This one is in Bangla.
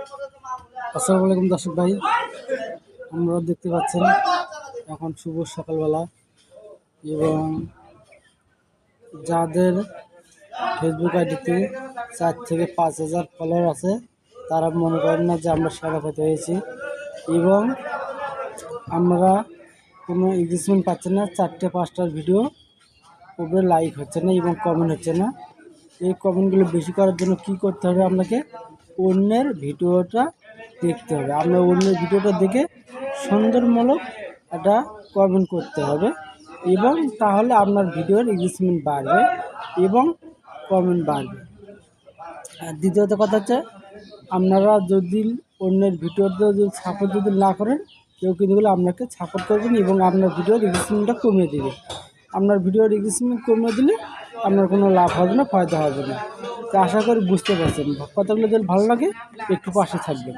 আসসালামু আলাইকুম দর্শক ভাই, আপনারা দেখতে পাচ্ছেন এখন শুভ সকালবেলা এবং যাদের ফেসবুক আইডিতে 4 থেকে 5,000 ফলোয়ার আছে তারা মনে করেন না যে আমরা সেরা পেতে হয়েছি এবং আমরা কোনো এঙ্গেজমেন্ট পাচ্ছেন না। 4-5টার ভিডিও উপরে লাইক হচ্ছে না এবং কমেন্ট হচ্ছে না। এই কমেন্টগুলো বেশি করার জন্য কি করতে হবে? আপনাকে অন্যের ভিডিওটা দেখতে হবে। আমরা অন্যের ভিডিওটা দেখে সুন্দরমূলক একটা কমেন্ট করতে হবে এবং তাহলে আপনার ভিডিওর এঙ্গেজমেন্ট বাড়বে এবং কমেন্ট বাড়বে। আর দ্বিতীয়ত কথা হচ্ছে, আপনারা যদি অন্যের ভিডিওতে যদি সাপোর্ট যদি না করেন, কেউ কিন্তু আপনাকে সাপোর্ট করবেন এবং আপনার ভিডিওর এঙ্গেজমেন্টটা কমিয়ে দেবে। আপনার ভিডিওর এঙ্গেজমেন্ট কমিয়ে দিলে আপনার কোনো লাভ হবে না, ফায়দা হবে না। তো আশা করি বুঝতে পারছেন। কথাগুলো যদি ভালো লাগে একটু পাশে থাকবেন।